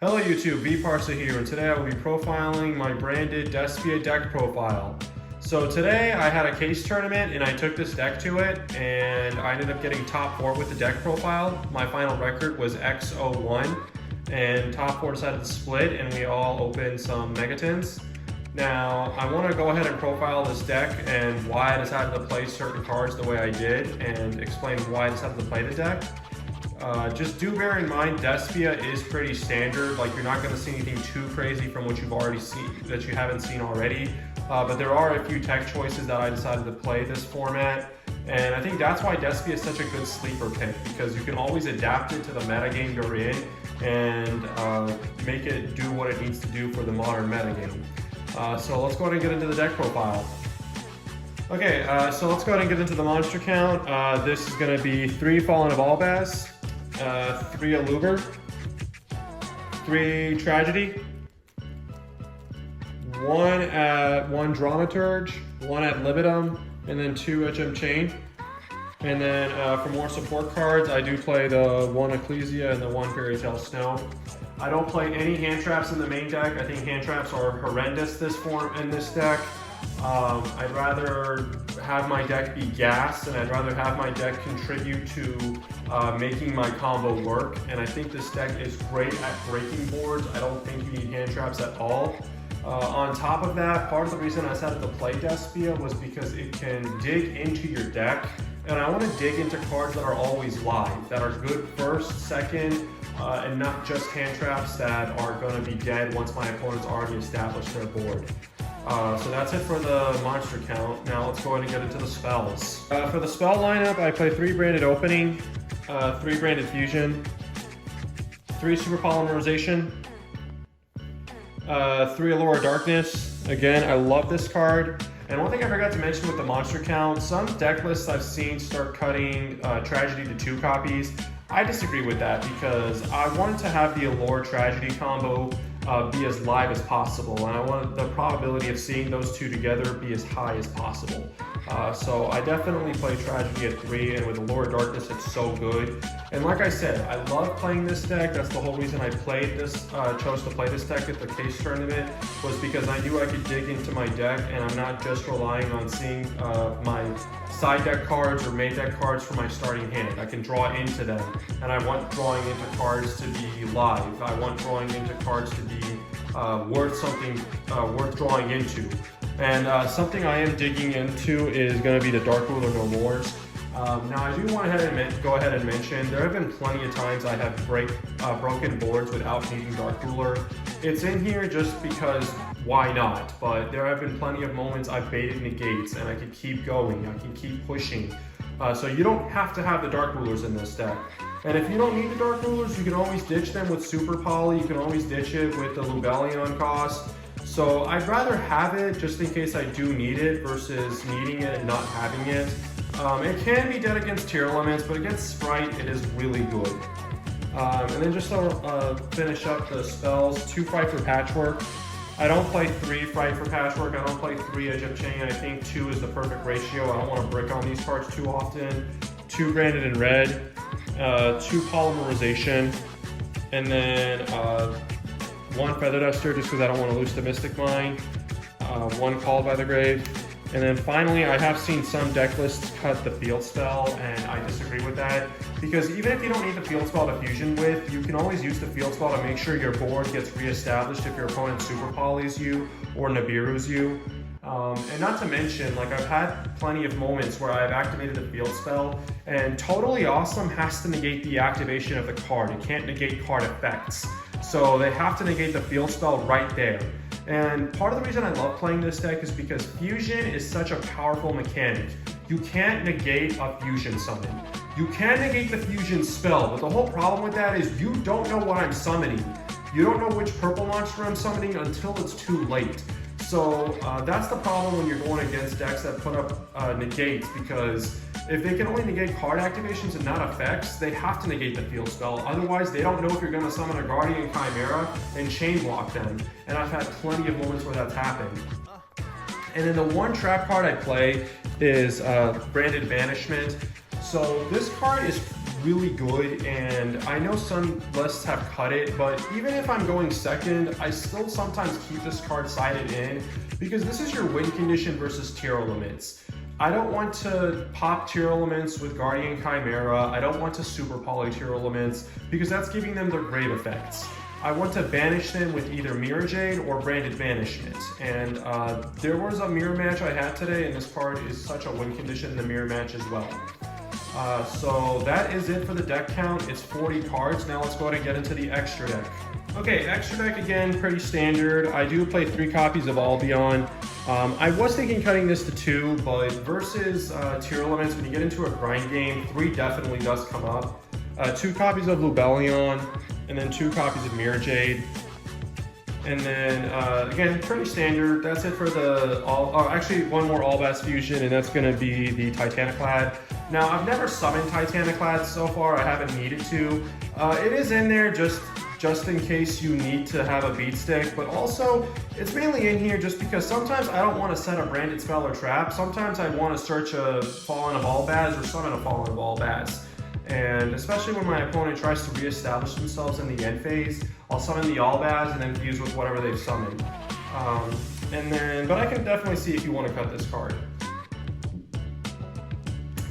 Hello YouTube, vParsa here, and today I will be profiling my branded Despia deck profile. So today I had a case tournament and I took this deck to it and I ended up getting top 4 with the deck profile. My final record was X01 and top 4 decided to split and we all opened some Megatons. Now I want to go ahead and profile this deck and why I decided to play certain cards the way I did and explain why I decided to play the deck. Just do bear in mind, Despia is pretty standard. Like, you're not going to see anything too crazy from what you've already seen, that you haven't seen already. But there are a few tech choices that I decided to play this format. And I think that's why Despia is such a good sleeper pick, because you can always adapt it to the metagame you're in and make it do what it needs to do for the modern metagame. So let's go ahead and get into the deck profile. Okay, so let's go ahead and get into the monster count. This is going to be 3 Fallen Evolvas, 3 Aluber, 3 Tragedy, 1 Dramaturge, 1 Ad Libitum, and then 2 HM Chain. And then for more support cards, I do play the 1 Ecclesia and the 1 Fairy Tale Snow. I don't play any hand traps in the main deck. I think hand traps are horrendous in this deck. I'd rather have my deck be gas, and I'd rather have my deck contribute to making my combo work. And I think this deck is great at breaking boards. I don't think you need hand traps at all. On top of that, part of the reason I decided to play Despia was because it can dig into your deck. And I want to dig into cards that are always live, that are good first, second, and not just hand traps that are going to be dead once my opponent's already established their board. So that's it for the monster count. Now let's go ahead and get into the spells. For the spell lineup, I play 3 Branded Opening, 3 Branded Fusion, 3 Super Polymerization, 3 Allure of Darkness. Again, I love this card. And one thing I forgot to mention with the monster count, some deck lists I've seen start cutting Tragedy to 2 copies. I disagree with that because I wanted to have the Allure Tragedy combo be as live as possible, and I want the probability of seeing those 2 together be as high as possible. So I definitely play Tragedy at 3, and with Allure of Darkness it's so good. And like I said, I love playing this deck. That's the whole reason I played this, chose to play this deck at the case tournament, was because I knew I could dig into my deck and I'm not just relying on seeing my side deck cards or main deck cards for my starting hand. I can draw into them, and I want drawing into cards to be live. I want drawing into cards to be worth something, worth drawing into. And something I am digging into is going to be the Dark Ruler No Mores. Now I do want to go ahead and mention, there have been plenty of times I have broken boards without needing Dark Ruler. It's in here just because why not, but there have been plenty of moments I've baited negates and I can keep going, I can keep pushing. So you don't have to have the Dark Rulers in this deck. And if you don't need the Dark Rulers, you can always ditch them with Super Poly, you can always ditch it with the Lubellion cost. So I'd rather have it just in case I do need it versus needing it and not having it. It can be dead against tier elements, but against Sprite it is really good. And then just to finish up the spells, 2 Fright for Patchwork. I don't play 3 Fright for Patchwork, I don't play 3 Edge of Chain. I think 2 is the perfect ratio. I don't want to brick on these cards too often. 2 Branded in Red, 2 Polymerization, and then 1 Feather Duster just because I don't want to lose the Mystic Mine, 1 Called by the Grave. And then finally, I have seen some deck lists cut the Field Spell, and I disagree with that. Because even if you don't need the Field Spell to fusion with, you can always use the Field Spell to make sure your board gets reestablished if your opponent Super Polys you or Nibiru's you. And not to mention, like, I've had plenty of moments where I've activated the Field Spell, and Totally Awesome has to negate the activation of the card. It can't negate card effects. So they have to negate the Field Spell right there. And part of the reason I love playing this deck is because Fusion is such a powerful mechanic. You can't negate a Fusion summon. You can negate the Fusion spell, but the whole problem with that is you don't know what I'm summoning. You don't know which purple monster I'm summoning until it's too late. So that's the problem when you're going against decks that put up negates, because if they can only negate card activations and not effects, they have to negate the Field Spell. Otherwise, they don't know if you're going to summon a Guardian Chimera and chain block them. And I've had plenty of moments where that's happened. And then the 1 trap card I play is Branded Banishment. So this card is really good, and I know some lists have cut it, but even if I'm going second, I still sometimes keep this card sided in because this is your win condition versus tier elements. I don't want to pop tier elements with Guardian Chimera. I don't want to super poly tier elements because that's giving them their great effects. I want to banish them with either Mirror Jade or Branded Banishment. And there was a mirror match I had today, and this card is such a win condition in the mirror match as well. So that is it for the deck count. It's 40 cards. Now let's go ahead and get into the extra deck. Okay, extra deck again, pretty standard. I do play 3 copies of Albion. I was thinking cutting this to 2, but versus tier elements, when you get into a grind game, 3 definitely does come up. 2 copies of Lubellion, and then 2 copies of Mirror Jade. And then, again, pretty standard. That's it for the, actually one more All-Bats Fusion, and that's gonna be the Titaniclad. Now, I've never summoned Titaniclad so far. I haven't needed to. It is in there just in case you need to have a beat stick, but also it's mainly in here just because sometimes I don't want to set a branded spell or trap. Sometimes I want to search a Fallen of All-Bats or summon a Fallen of All-Bats. And especially when my opponent tries to reestablish themselves in the end phase, I'll summon the All-Bats and then fuse with whatever they've summoned. But I can definitely see if you want to cut this card.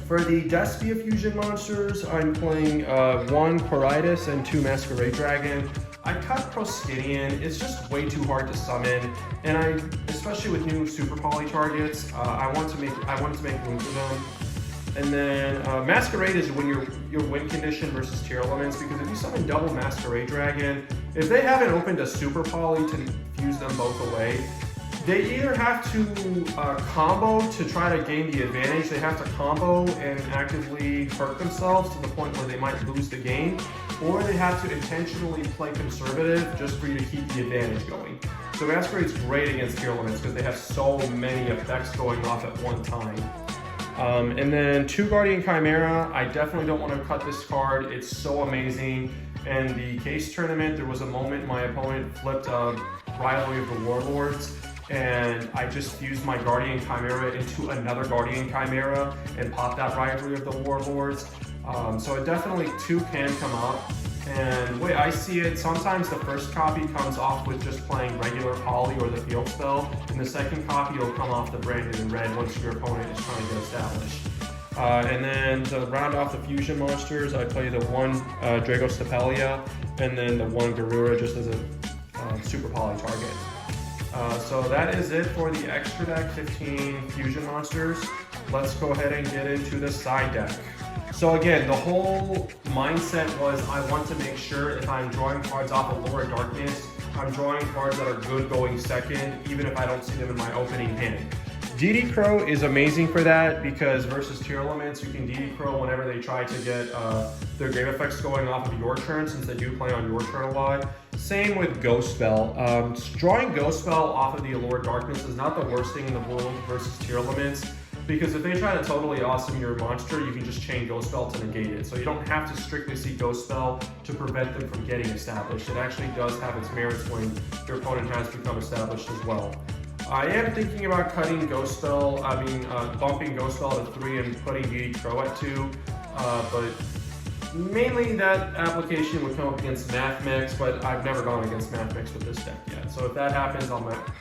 For the Despia fusion monsters, I'm playing 1 Quiritis and 2 Masquerade Dragon. I cut Proskynian. It's just way too hard to summon, and especially with new super poly targets, I wanted to make room for them. And then Masquerade is when your win condition versus tier elements, because if you summon double Masquerade Dragon, if they haven't opened a super poly to fuse them both away, they either have to combo to try to gain the advantage, they have to combo and actively hurt themselves to the point where they might lose the game, or they have to intentionally play conservative just for you to keep the advantage going. So Masquerade's great against tier elements because they have so many effects going off at one time. And then 2 Guardian Chimera, I definitely don't want to cut this card. It's so amazing. In the case tournament, there was a moment my opponent flipped Rivalry of the Warlords, and I just fused my Guardian Chimera into another Guardian Chimera and popped that Rivalry of the Warlords. So it definitely 2 can come up. And the way I see it, sometimes the first copy comes off with just playing regular poly or the field spell, and the second copy will come off the branded in red once your opponent is trying to get established. And then to round off the fusion monsters, I play the 1 Dragostapelia and then the 1 Garura just as a super poly target. So that is it for the extra deck 15 fusion monsters. Let's go ahead and get into the side deck. So again, the whole mindset was I want to make sure if I'm drawing cards off of Lower Darkness, I'm drawing cards that are good going second, even if I don't see them in my opening hand. DD Crow is amazing for that because versus tier elements, you can DD Crow whenever they try to get their game effects going off of your turn, since they do play on your turn a lot. Same with Ghost Spell. Drawing Ghost Spell off of the Allure Darkness is not the worst thing in the world versus tier elements, because if they try to totally awesome your monster, you can just chain Ghost Spell to negate it. So you don't have to strictly see Ghost Spell to prevent them from getting established. It actually does have its merits when your opponent has become established as well. I am thinking about cutting Ghost Spell, bumping Ghost Spell to 3 and putting DD Crow at 2, but mainly that application would come up against Math Mix, but I've never gone against Math Mix with this deck yet. So if that happens,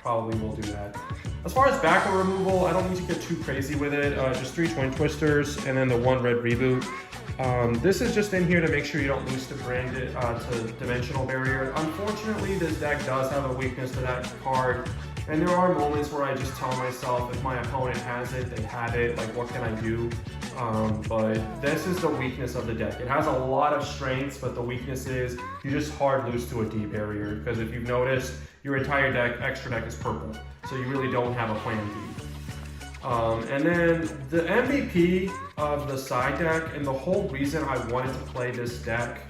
probably will do that. As far as backrow removal, I don't need to get too crazy with it. Just 3 Twin Twisters and then the 1 Red Reboot. This is just in here to make sure you don't lose to to Dimensional Barrier. Unfortunately, this deck does have a weakness to that card. And there are moments where I just tell myself, if my opponent has it, they have it, like what can I do? But this is the weakness of the deck. It has a lot of strengths, but the weakness is you just hard lose to a D barrier, because if you've noticed, your entire deck, extra deck is purple. So you really don't have a plan B. And then the MVP of the side deck, and the whole reason I wanted to play this deck,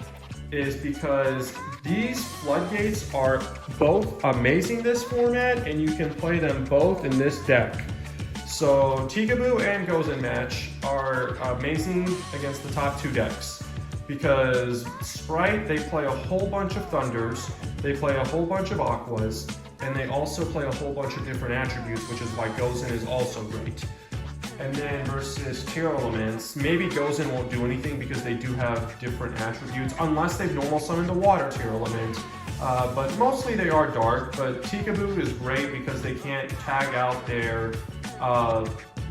is because these floodgates are both amazing this format, and you can play them both in this deck. So Tikaboo and Gozen Match are amazing against the top 2 decks, because Sprite, they play a whole bunch of Thunders, they play a whole bunch of Aquas, and they also play a whole bunch of different attributes, which is why Gozen is also great. And then versus Tear Elements, maybe Gozen won't do anything because they do have different attributes, unless they've normal summoned the Water Tear Element. But mostly they are dark, but Tikaboo is great because they can't tag out their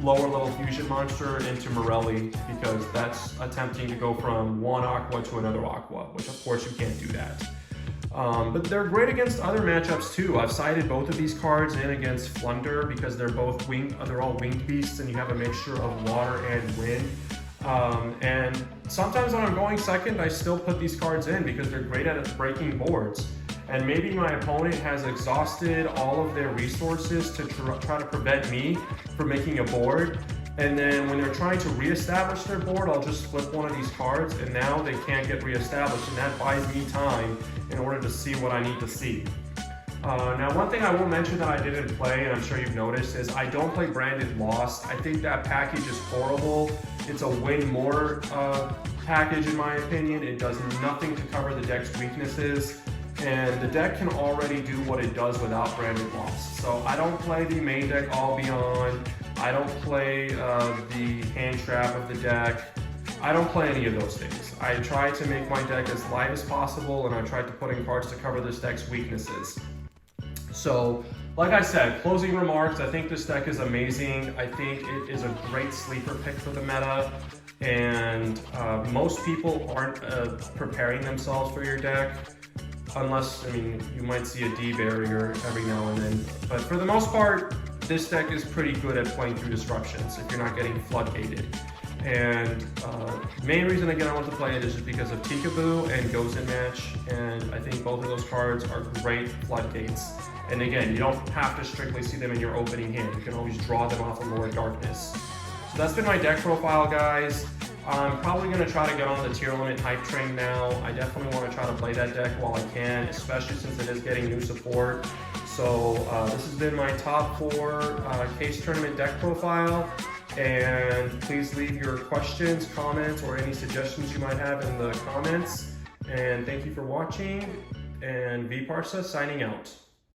lower level fusion monster into Morelli, because that's attempting to go from one Aqua to another Aqua, which of course you can't do that. But they're great against other matchups too. I've sided both of these cards in against Flunder because they're both winged, they're all winged beasts, and you have a mixture of water and wind. And sometimes when I'm going second, I still put these cards in because they're great at breaking boards. And maybe my opponent has exhausted all of their resources to try to prevent me from making a board. And then when they're trying to reestablish their board, I'll just flip one of these cards, and now they can't get reestablished, and that buys me time in order to see what I need to see. Now, one thing I will mention that I didn't play, and I'm sure you've noticed, is I don't play Branded Lost. I think that package is horrible. It's a win more package in my opinion. It does nothing to cover the deck's weaknesses, and the deck can already do what it does without Branded Lost. So I don't play the main deck All Beyond. I don't play the hand trap of the deck. I don't play any of those things. I try to make my deck as light as possible, and I try to put in cards to cover this deck's weaknesses. So, like I said, closing remarks, I think this deck is amazing. I think it is a great sleeper pick for the meta, and most people aren't preparing themselves for your deck. Unless, I mean, you might see a D barrier every now and then. But for the most part, this deck is pretty good at playing through disruptions if you're not getting floodgated. And main reason again I want to play it is just because of Tikaboo and Gozen Match, and I think both of those cards are great floodgates. And again, you don't have to strictly see them in your opening hand. You can always draw them off of Lord Darkness. So that's been my deck profile, guys. I'm probably going to try to get on the tier limit hype train now. I definitely want to try to play that deck while I can, especially since it is getting new support. So this has been my top 4 case tournament deck profile. And please leave your questions, comments, or any suggestions you might have in the comments. And thank you for watching. And VParsa signing out.